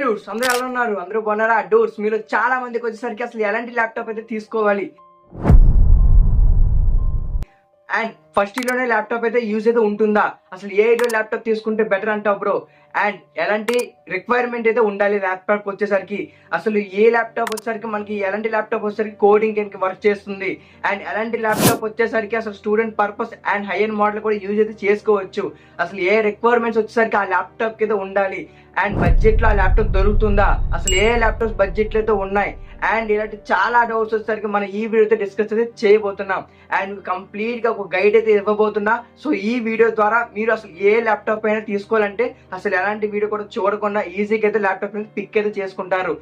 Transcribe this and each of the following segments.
Dudes అందరూ ఎలా ఉన్నారు? అందరూ బాగున్నారా? డూడ్స్ మీరు చాలా మందికి వచ్చేసరికి అసలు ఎలాంటి ల్యాప్టాప్ అయితే తీసుకోవాలి అండ్ ఫస్ట్ ఇయర్లోనే ల్యాప్టాప్ అయితే యూజ్ అయితే ఉంటుందా, అసలు ఏ ఇయర్లో ల్యాప్టాప్ తీసుకుంటే బెటర్ అంటావు బ్రో? అండ్ ఎలాంటి రిక్వైర్మెంట్ అయితే ఉండాలి ల్యాప్టాప్ వచ్చేసరికి, అసలు ఏ ల్యాప్టాప్ వచ్చేసరికి మనకి ఎలాంటి ల్యాప్టాప్ వచ్చేసరికి కోడింగ్ వర్క్ చేస్తుంది, అండ్ ఎలాంటి ల్యాప్టాప్ వచ్చేసరికి అసలు student purpose and high end model కూడా యూజ్ అయితే చేసుకోవచ్చు, అసలు ఏ రిక్వైర్మెంట్స్ వచ్చేసరికి ఆ ల్యాప్టాప్ అయితే ఉండాలి, అండ్ బడ్జెట్ లో ఆ ల్యాప్టాప్ దొరుకుతుందా, అసలు ఏ ల్యాప్టాప్స్ బడ్జెట్ అయితే ఉన్నాయి, అండ్ ఇలాంటి చాలా డౌట్స్ వచ్చేసరికి మనం ఈ వీడియోతో డిస్కస్ అయితే చేయబోతున్నాం. అండ్ కంప్లీట్ గా ఒక గైడ్ అయితే ఇవ్వబోతున్నా. సో ఈ వీడియో ద్వారా మీరు అసలు ఏ ల్యాప్టాప్ అయినా తీసుకోవాలంటే అసలు ఎలాంటి వీడియో కూడా చూడకుండా ఈజీగా అయితే ల్యాప్టాప్ పిక్ అయితే చేసుకుంటారు.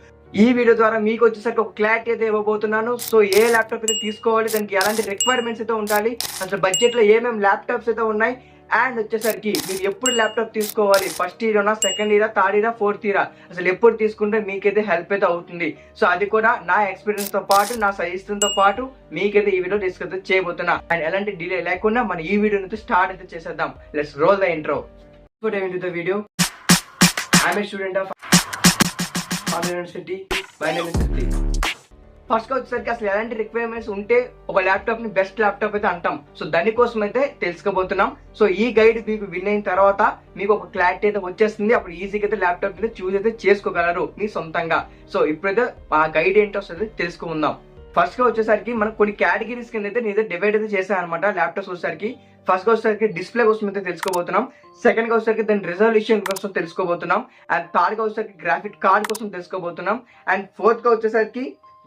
ఈ వీడియో ద్వారా మీకు వచ్చేసరికి ఒక క్లారిటీ అయితే ఇవ్వబోతున్నాను. సో ఏ ల్యాప్టాప్ అయితే తీసుకోవాలి, దానికి ఎలాంటి రిక్వైర్మెంట్స్ అయితే ఉండాలి, అసలు బడ్జెట్ లో ఏమేమి ల్యాప్టాప్స్ అయితే ఉన్నాయి, అండ్ వచ్చేసరికి మీరు ఎప్పుడు ల్యాప్టాప్ తీసుకోవాలి, first year second year, third year, fourth year, అసలు ఎప్పుడు తీసుకుంటే మీకైతే హెల్ప్ అయితే అవుతుంది. సో అది కూడా నా ఎక్స్పీరియన్స్ తో పాటు నా సజెషన్ తో పాటు మీకైతే ఈ వీడియో డిస్కస్ చేయబోతున్నా. అండ్ ఎలాంటి డిలే లేకుండా మన ఈ వీడియో స్టార్ట్ అయితే చేసేద్దాం. Let's roll the intro. The video. I'm a student of university. My name is Siddhi. First గా వచ్చేసరికి అసలు ఎలాంటి రిక్వైర్మెంట్స్ ఉంటే ఒక ల్యాప్టాప్ ని బెస్ట్ ల్యాప్టాప్ అయితే అంటాం. సో దానికోసం అయితే తెలుసుకోబోతున్నాం. సో ఈ గైడ్ మీకు విన్ అయిన తర్వాత మీకు ఒక క్లారిటీ అయితే వచ్చేస్తుంది. అప్పుడు ఈజీగా అయితే ల్యాప్టాప్ అయితే చూస్ అయితే చేసుకోగలరు మీ సొంతంగా. సో ఇప్పుడైతే ఆ గైడ్ ఏంటో వస్తుంది తెలుసుకుందాం. ఫస్ట్ గా వచ్చేసరికి మనం కొన్ని కేటగిరీస్ కింద అయితే నేను డివైడ్ అయితే చేశాను అనమాట. ల్యాప్టాప్స్ వచ్చేసరికి ఫస్ట్ గా వచ్చేసరికి డిస్ప్లే కోసం అయితే తెలుసుకోబోతున్నాం, సెకండ్ గా వచ్చేసరికి దాని రిజల్యూషన్ కోసం తెలుసుకోబోతున్నాం, అండ్ థర్డ్ గా వచ్చేసరికి గ్రాఫిక్ కార్డ్ కోసం తెలుసుకోబోతున్నాం, అండ్ ఫోర్త్ గా వచ్చేసరికి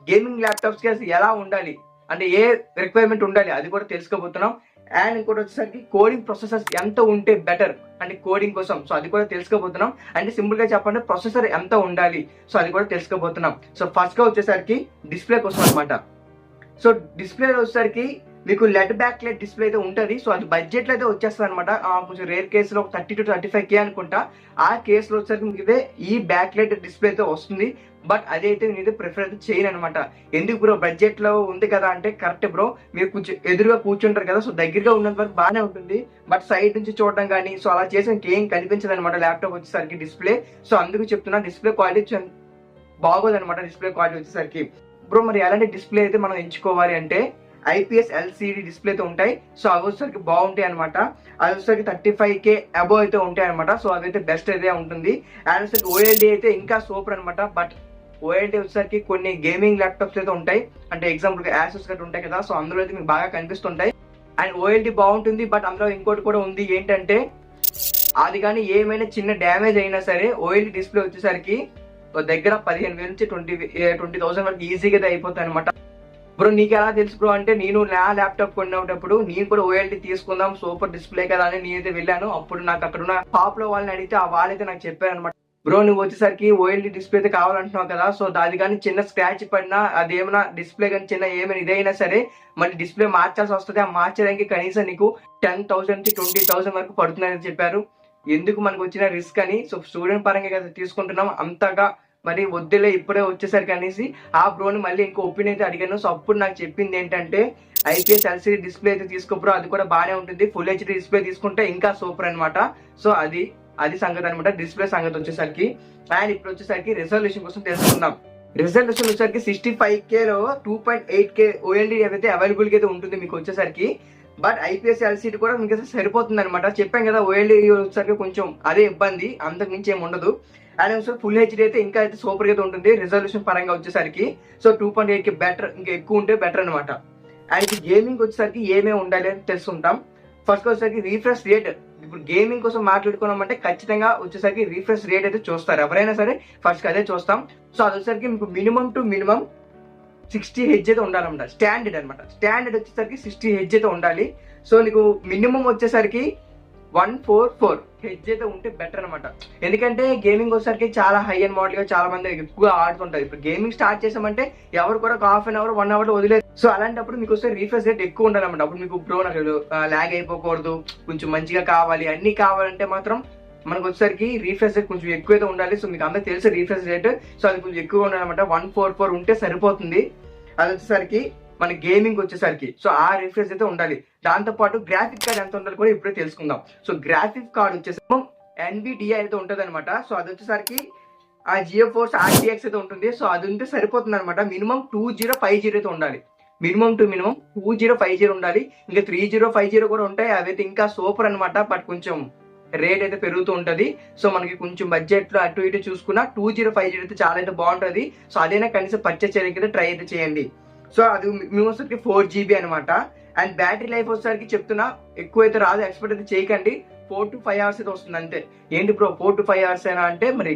గేమింగ్ ల్యాప్టాప్స్ కి అసలు ఎలా ఉండాలి అంటే ఏ రిక్వైర్మెంట్ ఉండాలి అది కూడా తెలుసుకోబోతున్నాం, అండ్ ఇంకోటి వచ్చేసరికి కోడింగ్ ప్రొసెసర్స్ ఎంత ఉంటే బెటర్ అంటే కోడింగ్ కోసం, సో అది కూడా తెలుసుకోబోతున్నాం. అంటే సింపుల్ గా చెప్పండి ప్రొసెసర్ ఎంత ఉండాలి, సో అది కూడా తెలుసుకోబోతున్నాం. సో ఫస్ట్ గా వచ్చేసరికి డిస్ప్లే కోసం అనమాట. సో డిస్ప్లే వచ్చేసరికి మీకు లెడ్ బ్యాక్ లెడ్ డిస్ప్లే అయితే ఉంటుంది. సో అది బడ్జెట్ లో అయితే వచ్చేస్తుంది అనమాట. కొంచెం రేర్ కేసులో 30 to 35K అనుకుంటా. ఆ కేసులో వచ్చేసరికి మీకు ఇదే ఈ బ్యాక్ లెడ్ డిస్ప్లే అయితే వస్తుంది. బట్ అదైతే నేనైతే ప్రిఫర్ అయితే చేయను అనమాట. ఎందుకు బ్రో బడ్జెట్ లో ఉంది కదా అంటే కరెక్ట్ బ్రో, మీరు కొంచెం ఎదురుగా కూర్చుంటారు కదా, సో దగ్గరగా ఉన్నంత వరకు బాగానే ఉంటుంది. బట్ సైడ్ నుంచి చూడడం కానీ సో అలా చేసి ఇంకేం కనిపించదు అనమాట ల్యాప్టాప్ వచ్చేసరికి డిస్ప్లే. సో అందుకు చెప్తున్నా డిస్ప్లే క్వాలిటీ బాగోదు అనమాట. డిస్ప్లే క్వాలిటీ వచ్చేసరికి బ్రో మరి ఎలాంటి డిస్ప్లే అయితే మనం ఎంచుకోవాలి అంటే ఐపీఎస్ ఎల్సిడి డిస్ప్లే అయితే ఉంటాయి. సో అవి వచ్చేసరికి బాగుంటాయి అనమాట. అది వచ్చేసరికి 35K అబోవ్ అయితే ఉంటాయి అనమాట. సో అదైతే బెస్ట్ అయితే ఉంటుంది. అండ్ వచ్చేసరికి ఓఎల్డి అయితే ఇంకా సూపర్ అనమాట. బట్ ఓఎల్డి వచ్చేసరికి కొన్ని గేమింగ్ ల్యాప్టాప్స్ అయితే ఉంటాయి, అంటే ఎగ్జాంపుల్ యాసూస్ గట్రా ఉంటాయి కదా, సో అందులో అయితే మీకు బాగా కనిపిస్తుంటాయి. అండ్ ఓఎల్డి బాగుంటుంది. బట్ అందులో ఇంకోటి కూడా ఉంది ఏంటంటే అది కానీ ఏమైనా చిన్న డ్యామేజ్ అయినా సరే ఓఎల్డి డిస్ప్లే వచ్చేసరికి దగ్గర 15,000 నుంచి 20,000 వరకు ఈజీగా అయితే అయిపోతాయి అనమాట. బ్రో నీకు ఎలా తెలుసు బ్రో అంటే నేను నా ల్యాప్టాప్ కొన్నప్పుడు నేను కూడా ఓఎల్డి తీసుకుందాం సూపర్ డిస్ప్లే కదా అని నేనైతే వెళ్ళాను. అప్పుడు నాకు అక్కడ ఉన్న షాప్ లో వాళ్ళని అడిగితే ఆ వాళ్ళైతే నాకు చెప్పారు అనమాట, బ్రో నువ్వు వచ్చేసరికి ఓఎల్డి డిస్ప్లే అయితే కావాలంటున్నావు కదా, సో అది కానీ చిన్న స్క్రాచ్ పడినా అదేమైనా డిస్ప్లే కానీ చిన్న ఏమైనా ఇదైనా సరే మళ్ళీ డిస్ప్లే మార్చాల్సి వస్తుంది. ఆ మార్చడానికి కనీసం నీకు 10,000 నుంచి 20,000 వరకు పడుతుందని చెప్పారు. ఎందుకు మనకు వచ్చిన రిస్క్ అని, సో స్టూడెంట్ పరంగా కదా తీసుకుంటున్నాం అంతగా మరి వద్దులే ఇప్పుడే వచ్చేసరికి అనేసి ఆ బ్రోని మళ్ళీ ఇంకో ఒపీనియన్ అయితే అడిగాను. సో అప్పుడు నాకు చెప్పింది ఏంటంటే ఐపీఎస్ ఎల్సిడి డిస్ప్లే అయితే తీసుకో బ్రో, అది కూడా బాగానే ఉంటుంది, ఫుల్ హెచ్డి డిస్ప్లే తీసుకుంటే ఇంకా సూపర్ అనమాట. సో అది సంగతి అనమాట డిస్ప్లే సంగతి వచ్చేసరికి. అండ్ ఇప్పుడు వచ్చేసరికి రిజల్యూషన్ కోసం తెలుసుకుందాం. రిజల్యూషన్ వచ్చేసరికి 65K లో 2.8K ఓఎల్డి అయితే అవైలబుల్ గా అయితే ఉంటుంది మీకు వచ్చేసరికి. బట్ ఐపీఎస్ ఎల్సిడి కూడా మీకు అయితే సరిపోతుంది అనమాట. చెప్పాం కదా ఓఎల్డి వచ్చేసరికి కొంచెం అదే ఇబ్బంది, అంతకు మించి ఏమి ఉండదు. అండ్ ఒకసారి ఫుల్ హెచ్డి అయితే ఇంకా అయితే సూపర్ గా ఉంటుంది రిజల్యూషన్ పరంగా వచ్చేసరికి. సో 2.8K బెటర్, ఇంకా ఎక్కువ ఉంటే బెటర్ అనమాట. అండ్ గేమింగ్ వచ్చేసరికి ఏమేమి ఉండాలి అని తెలుసుకుంటాం. ఫస్ట్ వచ్చేసరికి రీఫ్రెష్ రేట్. ఇప్పుడు గేమింగ్ కోసం మాట్లాడుకున్నామంటే ఖచ్చితంగా వచ్చేసరికి రీఫ్రెష్ రేట్ అయితే చూస్తారు ఎవరైనా సరే, ఫస్ట్ అదే చూస్తాం. సో అది వచ్చేసరికి మీకు మినిమం టు మినిమం 60Hz అయితే ఉండాలన్నమాట. స్టాండర్డ్ అనమాట. స్టాండర్డ్ వచ్చేసరికి 60Hz అయితే ఉండాలి. సో నీకు మినిమం వచ్చేసరికి 144Hz అయితే ఉంటే బెటర్ అనమాట. ఎందుకంటే గేమింగ్ వచ్చేసరికి చాలా హై అండ్ మోడల్ గా చాలా మంది ఎక్కువగా ఆడుతుంటారు. ఇప్పుడు గేమింగ్ స్టార్ట్ చేసామంటే ఎవరు కూడా ఒక హాఫ్ అన్ అవర్ 1 అవర్ వదిలేదు. సో అలాంటప్పుడు మీకు వస్తే రీఫ్రెష్ రేట్ ఎక్కువ ఉండాలన్నమాట. అప్పుడు మీకు బ్రో నాకు ల్యాగ్ అయిపోకూడదు, కొంచెం మంచిగా కావాలి, అన్ని కావాలంటే మాత్రం మనకు వచ్చేసరికి రీఫ్రెష్ రేట్ కొంచెం ఎక్కువైతే ఉండాలి. సో మీకు అందరికి తెలిసి రీఫ్రెష్ రేట్, సో అది కొంచెం ఎక్కువ ఉండాలన్నమాట. 144 ఉంటే సరిపోతుంది. అది వచ్చేసరికి మన గేమింగ్ వచ్చేసరికి సో ఆ రిఫ్రెష్ అయితే ఉండాలి. దాంతో పాటు గ్రాఫిక్ కార్డ్ ఎంత ఉండాలి కూడా ఇప్పుడే తెలుసుకుందాం. సో గ్రాఫిక్ కార్డ్ వచ్చేసి NVIDIA అయితే ఉంటది అనమాట. సో అది వచ్చేసరికి ఆ జియో ఫోర్స్ ఆర్టీఎక్స్ అయితే ఉంటుంది. సో అది ఉంటే సరిపోతుంది అనమాట. మినిమం 2050 అయితే ఉండాలి. మినిమం 2050 ఉండాలి. ఇంకా 3050 కూడా ఉంటాయి, అవైతే ఇంకా సూపర్ అనమాట. బట్ కొంచెం రేట్ అయితే పెరుగుతూ ఉంటది. సో మనకి కొంచెం బడ్జెట్ లో అటు ఇటు చూసుకున్నా 2050 అయితే చాలా అయితే బాగుంటది. సో అదైనా కనీసం పర్చేస్ చేయడానికి అయితే ట్రై అయితే చేయండి. సో అది మేము వచ్చేసరికి 4 GB అనమాట. అండ్ బ్యాటరీ లైఫ్ వచ్చేసరికి చెప్తున్నా ఎక్కువ అయితే రాదు, ఎక్స్పెక్ట్ అయితే చేయకండి. 4 to 5 hours అయితే వస్తుంది అంతే. ఏంటి బ్రో 4 to 5 hours అయినా అంటే, మరి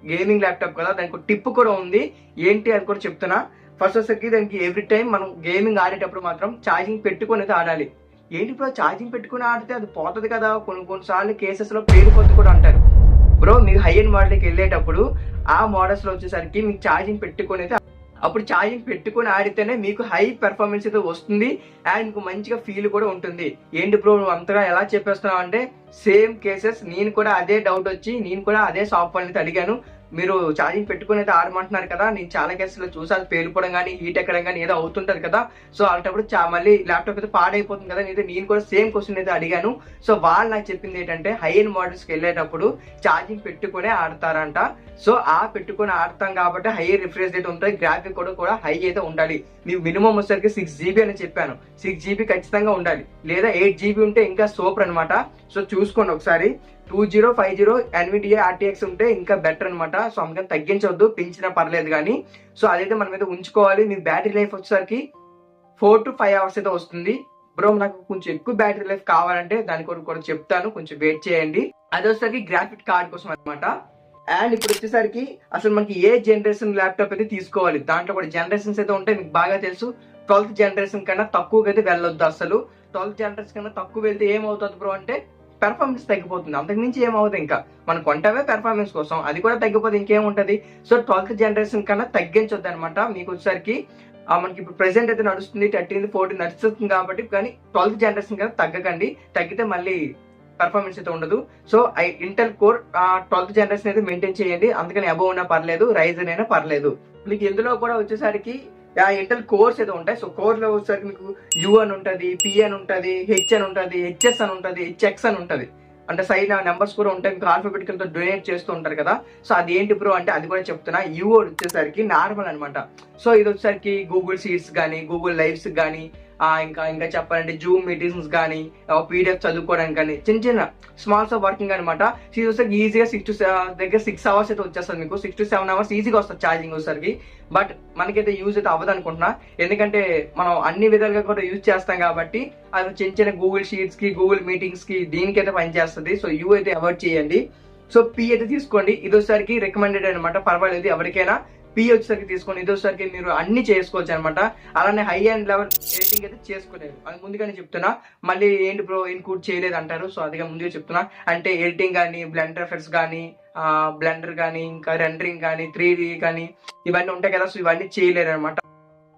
గేమింగ్ ల్యాప్టాప్ కదా, దానికి టిప్ కూడా ఉంది. ఏంటి అని కూడా చెప్తున్నా. ఫస్ట్ వచ్చేసరికి దానికి ఎవ్రీ టైం మనం గేమింగ్ ఆడేటప్పుడు మాత్రం ఛార్జింగ్ పెట్టుకొని అయితే ఆడాలి. ఏంటి బ్రో ఛార్జింగ్ పెట్టుకుని ఆడితే అది పోతుంది కదా, కొన్నిసార్లు కేసెస్ లో పేలిపోతుంది కూడా అంటారు. బ్రో మీకు హై ఎండ్ మోడల్కి వెళ్ళేటప్పుడు ఆ మోడల్స్ లో వచ్చేసరికి మీకు ఛార్జింగ్ పెట్టుకొని అయితే, అప్పుడు ఛార్జింగ్ పెట్టుకొని ఆడితేనే మీకు హై పెర్ఫార్మెన్స్ అయితే వస్తుంది. అండ్ మీకు మంచిగా ఫీల్ కూడా ఉంటుంది. ఏంటి బ్రో నువ్వు అంతగా ఎలా చెప్పేస్తున్నావు అంటే, సేమ్ కేసెస్ నేను కూడా అదే డౌట్ వచ్చి నేను కూడా అదే షాప్ వాళ్ళని అడిగాను. మీరు ఛార్జింగ్ పెట్టుకుని అయితే ఆడమంటున్నారు కదా, నేను చాలా కేసులో చూసాను పేలిపోవడం కానీ హీట్ ఎక్కడం కానీ ఏదో అవుతుంటది కదా. సో అలాంటప్పుడు మళ్ళీ ల్యాప్టాప్ అయితే పాడైపోతుంది కదా. నేను కూడా సేమ్ క్వశ్చన్ అయితే అడిగాను. సో వాళ్ళు నాకు చెప్పింది ఏంటంటే, హై ఎండ్ మోడల్స్కి వెళ్ళేటప్పుడు ఛార్జింగ్ పెట్టుకునే ఆడతారంట. సో ఆ పెట్టుకుని ఆడతాం కాబట్టి హై రిఫ్రెష్ రేట్ ఉంటుంది, గ్రాఫిక్ కూడా హై అయితే ఉండాలి. మీకు మినిమం వచ్చేసరికి 6 GB అని చెప్పాను. 6 GB ఖచ్చితంగా ఉండాలి, లేదా 8 GB ఉంటే ఇంకా సూపర్ అనమాట. సో చూసుకోండి ఒకసారి. 2050 NVIDIA RTX ఉంటే ఇంకా బెటర్ అనమాట. సో అందుకని తగ్గించవద్దు, పెంచినా పర్లేదు కానీ. సో అదైతే మనం అయితే ఉంచుకోవాలి. మీ బ్యాటరీ లైఫ్ వచ్చేసరికి 4 to 5 hours అయితే వస్తుంది. బ్రో నాకు కొంచెం ఎక్కువ బ్యాటరీ లైఫ్ కావాలంటే దాని కొరకు కూడా చెప్తాను, కొంచెం వెయిట్ చేయండి. అది వచ్చేసరికి గ్రాఫిక్ కార్డ్ కోసం అనమాట. అండ్ ఇప్పుడు వచ్చేసరికి అసలు మనకి ఏ జనరేషన్ ల్యాప్టాప్ అయితే తీసుకోవాలి, దాంట్లో కూడా జనరేషన్స్ అయితే ఉంటాయి, మీకు బాగా తెలుసు. 12th జనరేషన్ కన్నా తక్కువగా అయితే వెళ్ళొద్దు అసలు. 12th జనరేషన్ కన్నా తక్కువ వెళ్తే ఏమవుతుంది బ్రో అంటే, పెర్ఫార్మెన్స్ తగ్గిపోతుంది. అంతకుమించి ఏమవుతుంది, ఇంకా మనం కొంటవే పెర్ఫార్మెన్స్ కోసం, అది కూడా తగ్గిపోతే ఇంకేముంటది. సో 12th జనరేషన్ కన్నా తగ్గించొద్దు అనమాట. మీకు వచ్చేసరికి మనకి ఇప్పుడు ప్రెసెంట్ అయితే నడుస్తుంది 13, 14 నడుస్తుంది కాబట్టి, కానీ 12th జనరేషన్ కన్నా తగ్గకండి. తగ్గితే మళ్ళీ పర్ఫార్మెన్స్ అయితే ఉండదు. So Intel core 12th generation అయితే మెయింటైన్ చేయండి. అందుకని అబోవ్ ఉన్నా పర్లేదు, రైజన్ అయినా పర్లేదు. మీకు ఇందులో కూడా వచ్చేసరికి ఇంటెల్ కోర్స్ అయితే ఉంటాయి. సో కోర్ లో వచ్చేసరికి మీకు యు అని ఉంటుంది, పి అని ఉంటుంది, హెచ్ అని ఉంటుంది, హెచ్ఎస్ అని ఉంటుంది, హెచ్ఎక్స్ అని ఉంటుంది. అంటే సైడ్ నెంబర్స్ కూడా ఉంటాయి, మీకు ఆల్ఫాబెటికల్ తో డొనేట్ చేస్తూ ఉంటారు కదా. సో అది ఏంటి బ్రో అంటే, అది కూడా చెప్తున్నా. యు వచ్చేసరికి నార్మల్ అనమాట. సో ఇది వచ్చేసరికి గూగుల్ షీట్స్ కానీ, గూగుల్ లైవ్స్ కానీ, ఇంకా చెప్పాలంటే జూమ్ మీటింగ్స్ కానీ, పీడిఎఫ్ చదువుకోవడానికి కానీ, చిన్న చిన్న స్మాల్స్ ఆఫ్ వర్కింగ్ అనమాట. ఇది వచ్చేసరికి ఈజీగా 6 hours అయితే వచ్చేస్తుంది. మీకు 6 to 7 hours ఈజీగా వస్తుంది ఛార్జింగ్ వచ్చేసరికి. బట్ మనకైతే యూజ్ అయితే అవ్వదు అనుకుంటున్నా, ఎందుకంటే మనం అన్ని విధాలుగా కూడా యూజ్ చేస్తాం కాబట్టి. అది చిన్న గూగుల్ షీట్స్ కి, గూగుల్ మీటింగ్స్ కి, దీనికైతే పనిచేస్తుంది. సో యూ అయితే అవాయిడ్ చేయండి. సో పి అయితే తీసుకోండి. ఇది వచ్చేసరికి రికమెండెడ్ అనమాట, పర్వాలేదు ఎవరికైనా. పి వచ్చేసరికి తీసుకోండి. ఇది వచ్చేసరికి మీరు అన్ని చేసుకోవచ్చు అనమాట. అలానే హై అండ్ లెవెల్ ఎడిటింగ్ అయితే చేసుకోలేదు, అది ముందుగానే చెప్తున్నా. మళ్ళీ ఏంటి బ్రో ఇన్క్లూడ్ చేయలేదు అంటారు. సో అదిగా ముందుగా చెప్తున్నా. అంటే ఎడిటింగ్ కానీ, బ్లెండర్ ఎఫెక్ట్స్ కానీ, బ్లెండర్ కానీ, ఇంకా రెండరింగ్ కానీ, 3D కానీ, ఇవన్నీ ఉంటాయి కదా. సో ఇవన్నీ చేయలేరు అనమాట.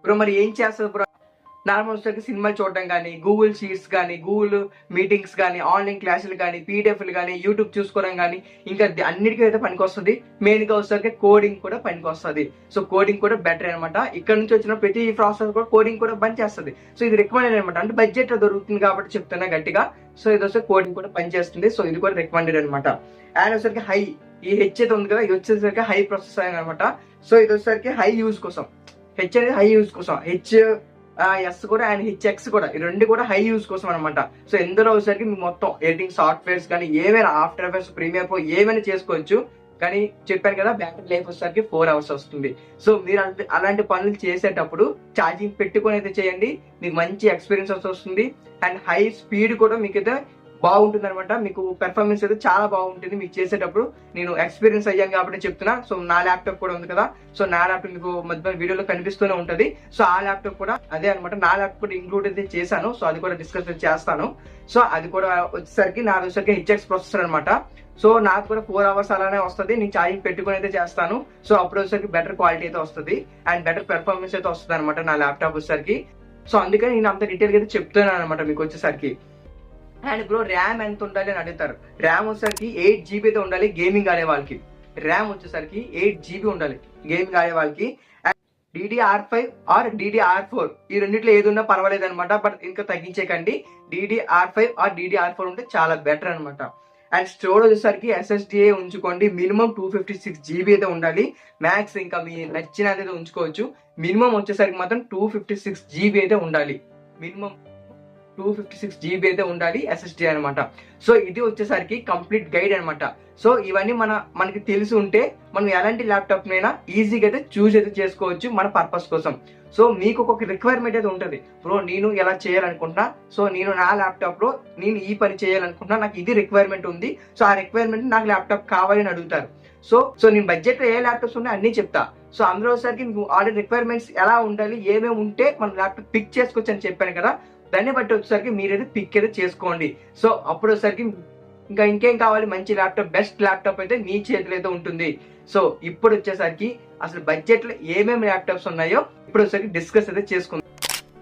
బ్రో మరి ఏం చేస్తారు బ్రో? నార్మల్ వచ్చేసరికి సినిమాలు చూడడం కానీ, గూగుల్ షీట్స్ కానీ, గూగుల్ మీటింగ్స్ కానీ, ఆన్లైన్ క్లాసులు కానీ, పీడిఎఫ్లు కానీ, యూట్యూబ్ చూసుకోవడం కానీ, ఇంకా అన్నిటికీ అయితే పనికి వస్తుంది. మెయిన్ గా వచ్చేసరికి కోడింగ్ కూడా పనికి వస్తుంది. సో కోడింగ్ కూడా బెటర్ అనమాట. ఇక్కడ నుంచి వచ్చిన ప్రతి ప్రాసెస్ కూడా కోడింగ్ కూడా పని చేస్తుంది. సో ఇది రికమెండెడ్ అనమాట. అంటే బడ్జెట్ లో దొరుకుతుంది కాబట్టి చెప్తున్నా గట్టిగా. సో ఇది వచ్చే కోడింగ్ కూడా పనిచేస్తుంది. సో ఇది కూడా రికమెండెడ్ అనమాట. అండ్ వచ్చేసరికి హై, ఈ హెచ్ అయితే ఉంది కదా, ఇది వచ్చేసరికి హై ప్రాసెస్ అనమాట. సో ఇది వచ్చేసరికి హై యూజ్ కోసం. హెచ్ అనేది హై యూజ్ కోసం, ఎస్ కూడా అండ్ హెచ్ఎక్స్ కూడా, ఈ రెండు కూడా హై యూజ్ కోసం అనమాట. సో ఇందులో వచ్చేసరికి మీకు మొత్తం ఎడిటింగ్ సాఫ్ట్వేర్స్ కానీ, ఏమైనా ఆఫ్టర్ ఎఫెక్ట్స్, ప్రీమియర్ ప్రో ఏమైనా చేసుకోవచ్చు. కానీ చెప్పాను కదా, బ్యాటరీ లైఫ్ వచ్చేసరికి 4 hours వస్తుంది. సో మీరు అలాంటి పనులు చేసేటప్పుడు ఛార్జింగ్ పెట్టుకొని అయితే చేయండి, మీకు మంచి ఎక్స్పీరియన్స్ వస్తుంది. అండ్ హై స్పీడ్ కూడా మీకైతే బాగుంటుంది అనమాట. మీకు పెర్ఫార్మెన్స్ అయితే చాలా బాగుంటుంది మీకు చేసేటప్పుడు. నేను ఎక్స్పీరియన్స్ అయ్యాను కాబట్టి చెప్తున్నా. సో నా ల్యాప్టాప్ కూడా ఉంది కదా, సో నా ల్యాప్టాప్ మీకు మధ్య వీడియోలో కనిపిస్తూనే ఉంటది. సో ఆ ల్యాప్టాప్ కూడా అదే అనమాట. నా ల్యాప్టాప్ కూడా ఇంక్లూడ్ అయితే చేశాను. సో అది కూడా డిస్కస్ చేస్తాను. సో అది కూడా వచ్చేసరికి నాది వచ్చేసరికి హెచ్ఎక్స్ ప్రాసెసర్ అనమాట. సో నాకు కూడా 4 hours అలానే వస్తుంది. నేను ఛార్జింగ్ పెట్టుకుని అయితే చేస్తాను. సో అప్పుడు వచ్చేసరికి బెటర్ క్వాలిటీ అయితే వస్తుంది అండ్ బెటర్ పెర్ఫార్మెన్స్ అయితే వస్తుంది అనమాట నా ల్యాప్టాప్ వచ్చేసరికి. సో అందుకని నేను అంత డీటెయిల్ గా అయితే చెప్తున్నాను అనమాట మీకు వచ్చేసరికి. అండ్ బ్రో ర్యామ్ ఎంత ఉండాలి అని అడుగుతారు. ర్యామ్ వచ్చేసరికి 8 GB అయితే ఉండాలి గేమింగ్ ఆడే వాళ్ళకి. ర్యామ్ వచ్చేసరికి 8 GB ఉండాలి గేమింగ్ ఆడే వాళ్ళకి. DDR5 ఆర్ DDR4 ఈ రెండిట్లో ఏది ఉన్నా పర్వాలేదు అనమాట. బట్ ఇంకా తగ్గించేకండి. DDR5 ఆర్ DDR4 ఉంటే చాలా బెటర్ అనమాట. అండ్ స్టోరేజ్ వచ్చేసరికి SSD ఉంచుకోండి. మినిమం 256 GB అయితే ఉండాలి. మ్యాక్స్ ఇంకా మీ నచ్చినది అయితే ఉంచుకోవచ్చు. మినిమం వచ్చేసరికి మాత్రం 256 GB అయితే ఉండాలి. మినిమం 256 GB అయితే ఉండాలి SSD అనమాట. సో ఇది వచ్చేసరికి కంప్లీట్ గైడ్ అనమాట. సో ఇవన్నీ మనకి తెలిసి ఉంటే మనం ఎలాంటి ల్యాప్టాప్ అయినా ఈజీగా అయితే చూస్ అయితే చేసుకోవచ్చు మన పర్పస్ కోసం. సో మీకు ఒక రిక్వైర్మెంట్ అయితే ఉంటుంది. బ్రో నేను ఎలా చేయాలనుకుంటున్నా, సో నేను నా ల్యాప్టాప్ లో నేను ఈ పని చేయాలనుకుంటున్నా, నాకు ఇది రిక్వైర్మెంట్ ఉంది, సో ఆ రిక్వైర్మెంట్ నాకు ల్యాప్టాప్ కావాలి అని అడుగుతారు. సో నేను బడ్జెట్ లో ఏ ల్యాప్టాప్స్ ఉన్నాయో అన్ని చెప్తా. సో అందులో వచ్చేసరికి మీకు ఆల్రెడీ రిక్వైర్మెంట్స్ ఎలా ఉండాలి, ఏమేమి ఉంటే మనం ల్యాప్టాప్ పిక్ చేసుకోవచ్చు అని చెప్పాను కదా. దాన్ని బట్టి వచ్చేసరికి మీరైతే పిక్ అయితే చేసుకోండి. సో అప్పుడు వచ్చేసరికి ఇంకేం కావాలి, మంచి ల్యాప్టాప్, బెస్ట్ ల్యాప్టాప్ అయితే మీ చేతిలో అయితే ఉంటుంది. సో ఇప్పుడు వచ్చేసరికి అసలు బడ్జెట్ లో ఏమేమి ల్యాప్టాప్స్ ఉన్నాయో ఇప్పుడు వచ్చేసరికి డిస్కస్ అయితే చేసుకుందాం.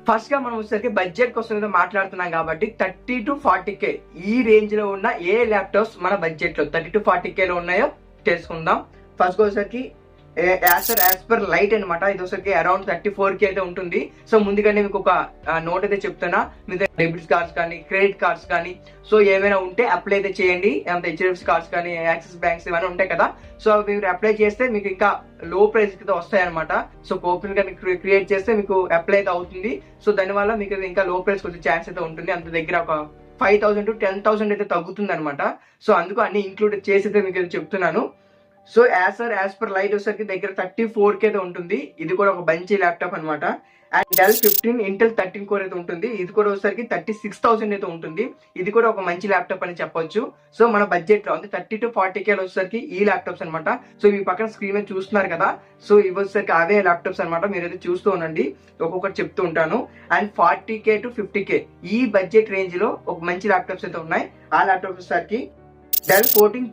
ఫస్ట్ గా మనం వచ్చేసరికి బడ్జెట్ కోసం అయితే మాట్లాడుతున్నాం కాబట్టి 30 to 40K ఈ రేంజ్ లో ఉన్న ఏ ల్యాప్టాప్స్ మన బడ్జెట్ లో 30 to 40K లో ఉన్నాయో తెలుసుకుందాం. ఫస్ట్ వచ్చేసరికి యాజ్ పర్ లైట్ అనమాట. ఇది వచ్చేసరికి అరౌండ్ 34K అయితే ఉంటుంది. సో ముందుగానే మీకు ఒక నోట్ అయితే చెప్తున్నా, మీ డెబిట్ కార్డ్స్ కానీ క్రెడిట్ కార్డ్స్ కానీ సో ఏమైనా ఉంటే అప్లై అయితే చేయండి. HDFC కార్డ్స్ కానీ యాక్సిస్ బ్యాంక్స్ ఇవన్నీ ఉంటాయి కదా. సో మీరు అప్లై చేస్తే మీకు ఇంకా లో ప్రైస్ అయితే వస్తాయి అనమాట. సో కూపన్ కానీ క్రియేట్ చేస్తే మీకు అప్లై అయితే అవుతుంది. సో దానివల్ల మీకు ఇంకా లో ప్రైస్ వచ్చే ఛాన్స్ అయితే ఉంటుంది. అంత దగ్గర ఒక 5,000 to 10,000 అయితే తగ్గుతుంది అనమాట. సో అందుకు అన్ని ఇంక్లూడ్ చేసి అయితే మీకు చెప్తున్నాను. సో యాజ్ పర్ లైట్ వచ్చేసరికి దగ్గర 34K అయితే ఉంటుంది. ఇది కూడా ఒక మంచి ల్యాప్టాప్ అనమాట. అండ్ డెల్ 15 ఇంటెల్ 13 కోర్ అయితే ఉంటుంది. ఇది కూడా వచ్చేసరికి 36,000 అయితే ఉంటుంది. ఇది కూడా ఒక మంచి ల్యాప్టాప్ అని చెప్పొచ్చు. సో మన బడ్జెట్ లో అంటే 30 to 40K వచ్చేసరికి ఈ ల్యాప్టాప్స్ అనమాట. సో మీ పక్కన స్క్రీన్ మీద చూస్తున్నారు కదా. సో ఇవి వచ్చేసరికి అవే ల్యాప్టాప్స్ అనమాట. మీరైతే చూస్తూ ఉండండి, ఒక్కొక్కటి చెప్తూ ఉంటాను. అండ్ 40K to 50K ఈ బడ్జెట్ రేంజ్ లో ఒక మంచి ల్యాప్టాప్స్ అయితే ఉన్నాయి. ఆ ల్యాప్టాప్ వచ్చేసరికి డెల్ 14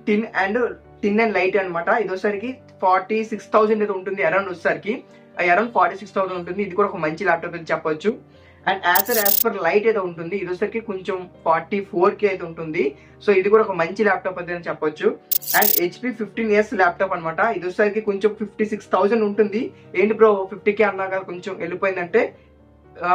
టిన్ అండ్ లైట్ అనమాట. ఇది వచ్చేసరికి 46,000 అయితే ఉంటుంది. అరౌండ్ వచ్చేసరికి అరౌండ్ 46,000 ఉంటుంది. ఇది కూడా ఒక మంచి ల్యాప్టాప్ అని చెప్పొచ్చు. అండ్ యాజ్ పర్ లైట్ అయితే ఉంటుంది. ఇది వచ్చేసరికి కొంచెం 44K అయితే ఉంటుంది. సో ఇది కూడా ఒక మంచి ల్యాప్టాప్ అయితే అని చెప్పొచ్చు. అండ్ HP 15S ల్యాప్టాప్ అనమాట. ఇది వచ్చేసరికి కొంచెం 56,000 ఉంటుంది. ఏంటి బ్రో 50K అన్నాక కొంచెం వెళ్ళిపోయిందంటే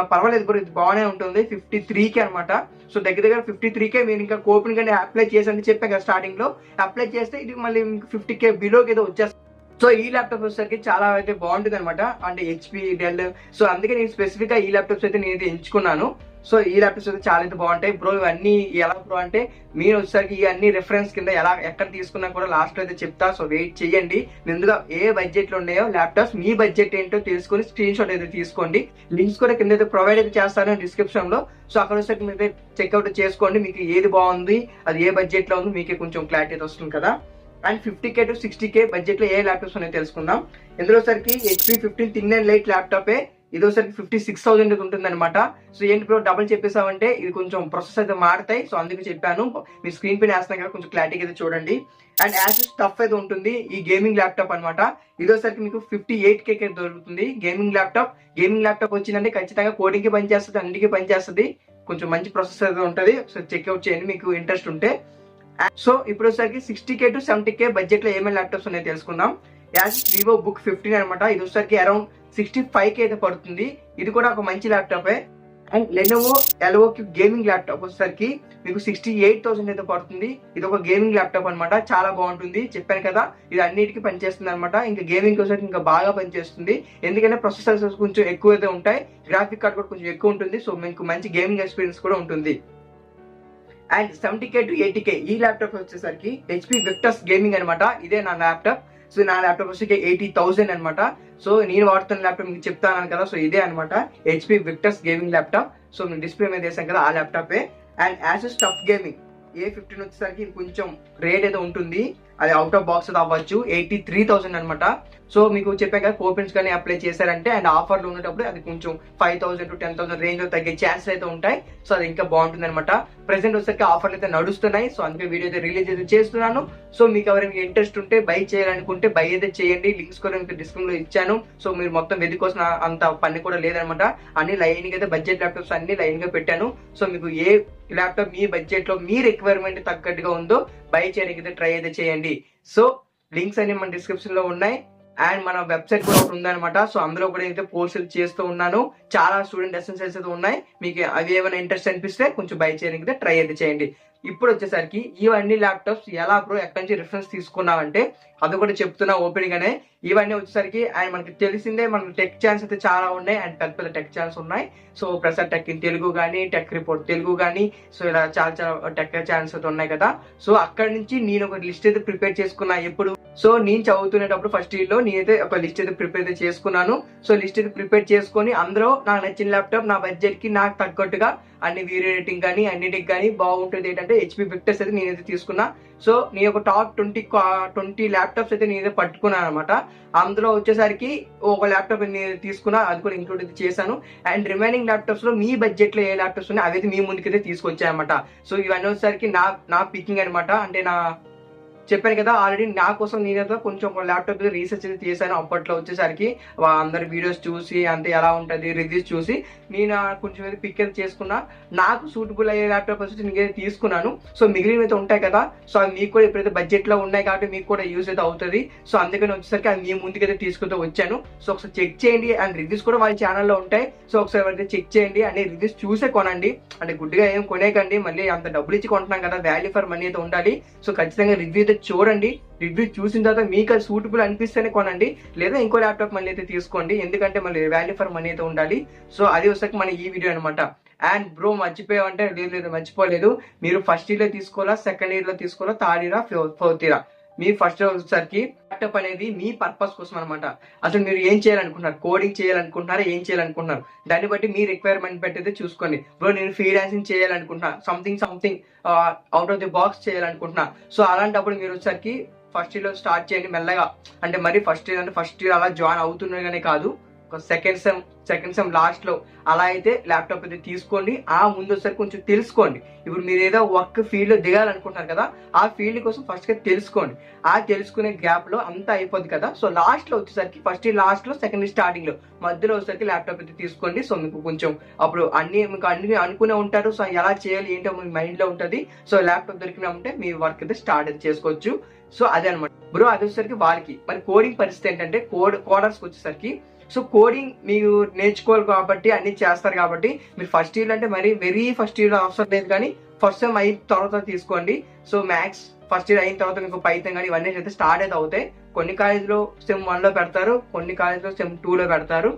పర్వాలేదు బ్రో, ఇది బాగానే ఉంటుంది. 53K అనమాట. సో దగ్గర 53K మీరు ఇంకా కూపన్ కానీ అప్లై చేసి చెప్పాను కదా స్టార్టింగ్ లో, అప్లై చేస్తే ఇది మళ్ళీ 50K బిలోకి ఏదో వచ్చేస్తుంది. సో ఈ ల్యాప్టాప్ వచ్చేసరికి చాలా అయితే బాగుంటుంది అనమాట. అంటే HP డెల్. సో అందుకే నేను స్పెసిఫిక్ గా ఈ ల్యాప్టాప్స్ అయితే నేను ఎంచుకున్నాను. సో ఈ ల్యాప్టాప్స్ అయితే చాలా అయితే బాగుంటాయి బ్రో. ఇవన్నీ ఎలా బ్రో అంటే మీరు వచ్చేసరికి ఇవన్నీ రిఫరెన్స్ కింద ఎక్కడ తీసుకున్నా కూడా లాస్ట్ లో అయితే చెప్తా. సో వెయిట్ చేయండి. ముందుగా ఏ బడ్జెట్ లో ఉన్నాయో ల్యాప్టాప్స్ మీ బడ్జెట్ ఏంటో తెలుసుకొని స్క్రీన్ షాట్ అయితే తీసుకోండి. లింక్స్ కూడా కింద అయితే ప్రొవైడ్ అయితే చేస్తాను డిస్క్రిప్షన్ లో. సో అక్కడ వచ్చేసరికి మీరు చెక్అవుట్ చేసుకోండి. మీకు ఏది బాగుంది, అది ఏ బడ్జెట్ లో ఉంది, మీకు కొంచెం క్లారిటీ అయితే వస్తుంది కదా. And 50K to 60K budget లో ఏ ల్యాప్టాప్స్ ఉన్నాయో తెలుసుకుందాం. ఇందులో సరికి HP 15 థిన్ అండ్ లైట్ ల్యాప్టాపే. ఇది వచ్చరికి 56,000 ఉంటుంది అనమాట. సో ఏంటి బ్రో డబుల్ చెప్పేసామంటే ఇది కొంచెం ప్రాసెస్ అయితే మారుతాయి. సో అందుకే చెప్పాను. మీ స్క్రీన్ పైన వేస్తున్నాం కదా, కొంచెం క్లారిటీగా అయితే చూడండి. అండ్ యాసెస్ టఫ్ అయితే ఉంటుంది. ఈ గేమింగ్ ల్యాప్టాప్ అనమాట. ఇది వచ్చరికి మీకు 58K దొరుకుతుంది. గేమింగ్ ల్యాప్టాప్ వచ్చిందంటే ఖచ్చితంగా కోడింగ్ కి పనిచేస్తుంది, అన్నిటికీ పనిచేస్తుంది. కొంచెం మంచి ప్రాసెస్ అయితే ఉంటుంది. సో చెక్అవుట్ చేయండి మీకు ఇంట్రెస్ట్ ఉంటే. సో ఇప్పుడు వచ్చరికి 60K to 70K బడ్జెట్ లో ఏమేమి ల్యాప్టాప్స్ ఉన్నాయో తెలుసుకుందాం. యాసెస్ వివో బుక్ 15 అనమాట. ఇది వచ్చరికి అరౌండ్ 65K అయితే పడుతుంది. ఇది కూడా ఒక మంచి ల్యాప్టాపే. అండ్ లెనోవో ఎల్ఓక్యూ గేమింగ్ ల్యాప్టాప్ వచ్చేసరికి మీకు 68,000 అయితే పడుతుంది. ఇది ఒక గేమింగ్ ల్యాప్టాప్ అనమాట. చాలా బాగుంటుంది. చెప్పాను కదా, ఇది అన్నిటికీ పనిచేస్తుంది అనమాట. ఇంకా గేమింగ్ వచ్చేసరికి ఇంకా బాగా పనిచేస్తుంది. ఎందుకంటే ప్రొసెసర్స్ కొంచెం ఎక్కువ అయితే ఉంటాయి, గ్రాఫిక్ కార్డ్ కూడా కొంచెం ఎక్కువ ఉంటుంది. సో మీకు మంచి గేమింగ్ ఎక్స్పీరియన్స్ కూడా ఉంటుంది. అండ్ 70K to 80K ఈ ల్యాప్టాప్ వచ్చేసరికి HP విక్టర్స్ గేమింగ్ అనమాట. ఇదే నా ల్యాప్టాప్. సో నా ల్యాప్టాప్ వచ్చి 80,000 అనమాట. సో నేను వాడుతున్న ల్యాప్టాప్ మీకు చెప్తాను కదా. సో ఇదే అనమాట HP విక్టర్స్ గేమింగ్ ల్యాప్టాప్. సో నేను డిస్ప్లే మీద వేసాను కదా, ఆ ల్యాప్టాపే. అండ్ యాసెస్ టఫ్ గేమింగ్ A15 వచ్చేసరికి కొంచెం రేట్ అయితే ఉంటుంది. అది అవుట్ ఆఫ్ బాక్స్ అవ్వచ్చు. 83,000 అనమాట. సో మీకు చెప్పాక కూపన్స్ కానీ అప్లై చేశారంటే అండ్ ఆఫర్లు ఉన్నప్పుడు అది కొంచెం 5,000 to 10,000 రేంజ్ లో తగ్గే ఛాన్సెస్ అయితే ఉంటాయి. సో అది ఇంకా బాగుంటుంది అనమాట. ప్రెసెంట్ వచ్చేసరికి ఆఫర్లు అయితే నడుస్తున్నాయి. సో అందుకే వీడియో అయితే రిలీజ్ అయితే చేస్తున్నాను. సో మీకు ఎవరైనా ఇంట్రెస్ట్ ఉంటే బై చేయాలనుకుంటే బై అయితే చేయండి. లింక్స్ కూడా మీకు డిస్క్రిప్షన్ లో ఇచ్చాను. సో మీరు మొత్తం వెతుకోసిన అంత పని కూడా లేదనమాట. అన్ని లైన్ గా అయితే బడ్జెట్ ల్యాప్టాప్స్ అన్ని లైన్ గా పెట్టాను. సో మీకు ఏ ల్యాప్టాప్ మీ బడ్జెట్ లో మీ రిక్వైర్మెంట్ తగ్గట్టుగా ఉందో బై చేయడానికి అయితే ట్రై అయితే చేయండి. సో లింక్స్ అన్ని మన డిస్క్రిప్షన్ లో ఉన్నాయి. అండ్ మన వెబ్సైట్ కూడా ఒకటి ఉందన్నమాట. సో అందులో కూడా అయితే పోస్ట్ చేస్తూ ఉన్నాను. చాలా స్టూడెంట్ ఎసెన్షియల్స్ అయితే ఉన్నాయి. మీకు అవి ఏమైనా ఇంట్రెస్ట్ అనిపిస్తే కొంచెం బై చేయడానికి ట్రై అయితే చేయండి. ఇప్పుడు వచ్చేసరికి ఇవన్నీ ల్యాప్టాప్స్ ఎలా బ్రో ఎక్కడి నుంచి రిఫరెన్స్ తీసుకున్నావంటే అది కూడా చెప్తున్నా ఓపెన్ గానే. ఇవన్నీ వచ్చేసరికి అండ్ మనకి తెలిసిందే, మనకి టెక్ ఛానల్స్ అయితే చాలా ఉన్నాయి అండ్ పెద్ద పెద్ద టెక్ ఛానల్స్ ఉన్నాయి. So Prasad tech in Telugu కానీ, టెక్ రిపోర్ట్ తెలుగు కానీ, సో ఇలా చాలా చాలా టెక్ ఛానల్స్ అయితే ఉన్నాయి కదా. సో అక్కడ నుంచి నేను ఒక లిస్ట్ అయితే ప్రిపేర్ చేసుకున్నా. ఎప్పుడు సో నేను చదువుతున్నప్పుడు ఫస్ట్ ఇయర్ లో నేనైతే ఒక లిస్ట్ అయితే ప్రిపేర్ అయితే చేసుకున్నాను. సో లిస్ట్ అయితే ప్రిపేర్ చేసుకొని అందులో నాకు నచ్చిన ల్యాప్టాప్ నా బడ్జెట్ కి నాకు తగ్గట్టుగా అన్ని వీడియో రేటింగ్ కానీ అన్నిటికి కానీ బాగుంటుంది ఏంటంటే హెచ్పి విక్టర్స్ అయితే నేనైతే తీసుకున్నా. సో నేను ఒక టాప్ 20 ల్యాప్టాప్స్ అయితే నేనైతే పట్టుకున్నాను అనమాట. అందులో వచ్చేసరికి ఒక ల్యాప్టాప్ నేను తీసుకున్నా, అది కూడా ఇంక్లూడ్ అయితే చేశాను. అండ్ రిమైనింగ్ ల్యాప్టాప్స్ లో మీ బడ్జెట్ లో ఏ ల్యాప్టాప్స్ ఉన్నాయి అవైతే మీ ముందుకైతే తీసుకొచ్చాయన్నమాట. సో ఇవన్నీ వచ్చేసరికి నా పికింగ్ అనమాట. అంటే నా చెప్పాను కదా ఆల్రెడీ నా కోసం నేనైతే కొంచెం ఒక ల్యాప్టాప్ రీసెర్చ్ అయితే చేశాను. అప్పట్లో వచ్చేసరికి అందరి వీడియోస్ చూసి అంతే ఎలా ఉంటుంది రివ్యూస్ చూసి నేను కొంచెం అయితే పిక్ అయితే చేసుకున్నా. నాకు సూటబుల్ అయ్యే ల్యాప్టాప్ వచ్చి నేనైతే తీసుకున్నాను. సో మిగిలినవి అయితే ఉంటాయి కదా, సో అవి మీకు కూడా ఎప్పుడైతే బడ్జెట్ లో ఉన్నాయి కాబట్టి మీకు కూడా యూజ్ అయితే అవుతుంది. సో అందుకని వచ్చేసరికి అది మీ ముందుకైతే తీసుకుంటూ వచ్చాను. సో ఒకసారి చెక్ చేయండి అండ్ రివ్యూస్ కూడా వాళ్ళ ఛానల్లో ఉంటాయి. సో ఒకసారి అయితే చెక్ చేయండి అండ్ రివ్యూస్ చూసే కొనండి. అంటే గుడ్డిగా ఏం కొనేకండి, మళ్ళీ అంత డబ్బులు ఇచ్చి కొంటున్నాం కదా, వాల్యూ ఫర్ మనీ అయితే ఉండాలి. సో ఖచ్చితంగా రివ్యూ అయితే చూడండి. రివ్యూ చూసిన తర్వాత మీకు అది సూటబుల్ అనిపిస్తేనే కొనండి, లేదా ఇంకో ల్యాప్టాప్ మళ్ళీ అయితే తీసుకోండి. ఎందుకంటే మళ్ళీ వాల్యూ ఫర్ మనీ అయితే ఉండాలి. సో అది వచ్చేసరికి మన ఈ వీడియో అనమాట. అండ్ బ్రో మర్చిపోయామంటే లేదు మర్చిపోలేదు. మీరు ఫస్ట్ ఇయర్ లో తీసుకోవాలా, సెకండ్ ఇయర్ లో తీసుకోవాలా, థర్డ్ ఇయర్, ఫోర్త్ ఇయర్. మీ ఫస్ట్ ఇయర్ వచ్చేసరికి ల్యాప్టాప్ అనేది మీ పర్పస్ కోసం అనమాట. అసలు మీరు ఏం చేయాలనుకుంటున్నారు, కోడింగ్ చేయాలనుకుంటున్నారా, ఏం చేయాలనుకుంటున్నారు, దాన్ని బట్టి మీ రిక్వైర్మెంట్ బట్టి అయితే చూసుకోండి. బ్రో నేను ఫ్రీలాన్సింగ్ చేయాలనుకుంటున్నా, something out of the box చేయాలనుకుంటున్నా. సో అలాంటప్పుడు మీరు వచ్చేసరికి ఫస్ట్ ఇయర్ లో స్టార్ట్ చేయండి మెల్లగా. అంటే మరి ఫస్ట్ ఇయర్ అలా జాయిన్ అవుతున్నాగానే కాదు, సెకండ్ సెమ్ లాస్ట్ లో అలా అయితే ల్యాప్టాప్ అయితే తీసుకోండి. ఆ ముందు ఒకసారి కొంచెం తెలుసుకోండి. ఇప్పుడు మీరు ఏదో వర్క్ ఫీల్డ్ లో దిగాలనుకుంటున్నారు కదా, ఆ ఫీల్డ్ కోసం ఫస్ట్ గా తెలుసుకోండి. ఆ తెలుసుకునే గ్యాప్ లో అంతా అయిపోద్ది కదా. సో లాస్ట్ లో వచ్చేసరికి ఫస్ట్ ఇయర్ లాస్ట్ లో, సెకండ్ ఇయర్ స్టార్టింగ్ లో, మధ్యలో వచ్చేసరికి ల్యాప్టాప్ అయితే తీసుకోండి. సో మీకు కొంచెం అప్పుడు మీకు అన్ని అనుకునే ఉంటారు. సో ఎలా చేయాలి ఏంటో మీ మైండ్ లో ఉంటుంది. సో ల్యాప్టాప్ దొరికినా ఉంటే మీ వర్క్ అయితే స్టార్ట్ అయితే చేసుకోవచ్చు. సో అదే అనమాట బ్రో. అది వచ్చేసరికి వాళ్ళకి మరి కోడింగ్ పరిస్థితి ఏంటంటే కోడర్స్కి వచ్చేసరికి సో కోడింగ్ మీరు నేర్చుకోవాలి కాబట్టి అన్ని చేస్తారు కాబట్టి మీరు ఫస్ట్ ఇయర్ అంటే మరి వెరీ ఫస్ట్ ఇయర్ అవసరం లేదు, కానీ ఫస్ట్ సెమ్ అయిన తర్వాత తీసుకోండి. సో మ్యాథ్స్ ఫస్ట్ ఇయర్ అయిన తర్వాత మీకు పైథాన్ కానీ ఇవన్నీ అయితే స్టార్ట్ అయితే అవుతాయి. కొన్ని కాలేజ్లో సెమ్ 1 లో పెడతారు, కొన్ని కాలేజ్లో సెమ్ 2 లో పెడతారు.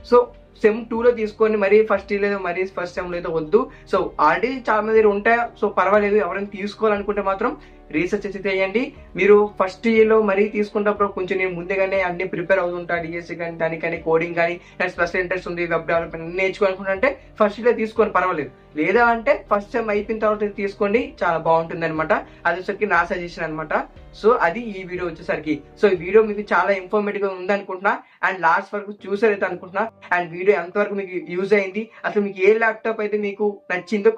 సో సెమ్ 2 లో తీసుకోండి, మరీ ఫస్ట్ ఇయర్ లేదు మరీ ఫస్ట్ సెమ్ లేదు వద్దు. సో ఆల్రెడీ చాలా మంది ఉంటాయి, సో పర్వాలేదు. ఎవరైనా తీసుకోవాలనుకుంటే మాత్రం రీసెర్చ్ అయితే చేయండి. మీరు ఫస్ట్ ఇయర్ లో మరీ తీసుకున్నప్పుడు కొంచెం నేను ముందుగానే అన్ని ప్రిపేర్ అవుతుంటా, డిఎస్సి కానీ దానికని కోడింగ్ కానీ నాకు స్పెషల్ ఇంట్రెస్ట్ ఉంది, వెబ్ డెవలప్మెంట్ నేర్చుకోవాలనుకుంటే ఫస్ట్ ఇయర్ తీసుకోండి పర్వాలేదు. లేదా అంటే ఫస్ట్ సెమ్ అయిపోయిన తర్వాత తీసుకోండి, చాలా బాగుంటుంది అనమాట. అది వచ్చరికి నా సజెషన్ అనమాట. సో అది ఈ వీడియో వచ్చేసరికి. సో ఈ వీడియో మీకు చాలా ఇన్ఫర్మేటివ్ గా ఉంది అనుకుంటున్నా అండ్ లాస్ట్ వరకు చూసారైతే అనుకుంటున్నా. అండ్ వీడియో ఎంతవరకు మీకు యూజ్ అయింది, అసలు మీకు ఏ ల్యాప్టాప్ అయితే మీకు నచ్చిందో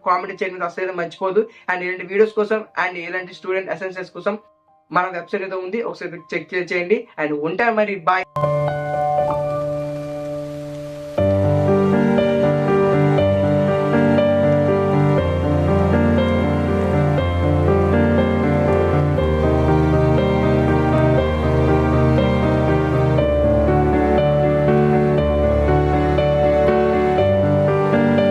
కామెంట్ చేయడం అసలు మర్చిపోదు. అండ్ ఇలాంటి వీడియోస్ కోసం అండ్ ఇలాంటి స్టూడెంట్ ఎసెన్షియల్స్ కోసం మన వెబ్సైట్ అయితే ఉంది, ఒకసారి చెక్ చేయండి. అండ్ ఉంటాను మరి, బాయ్.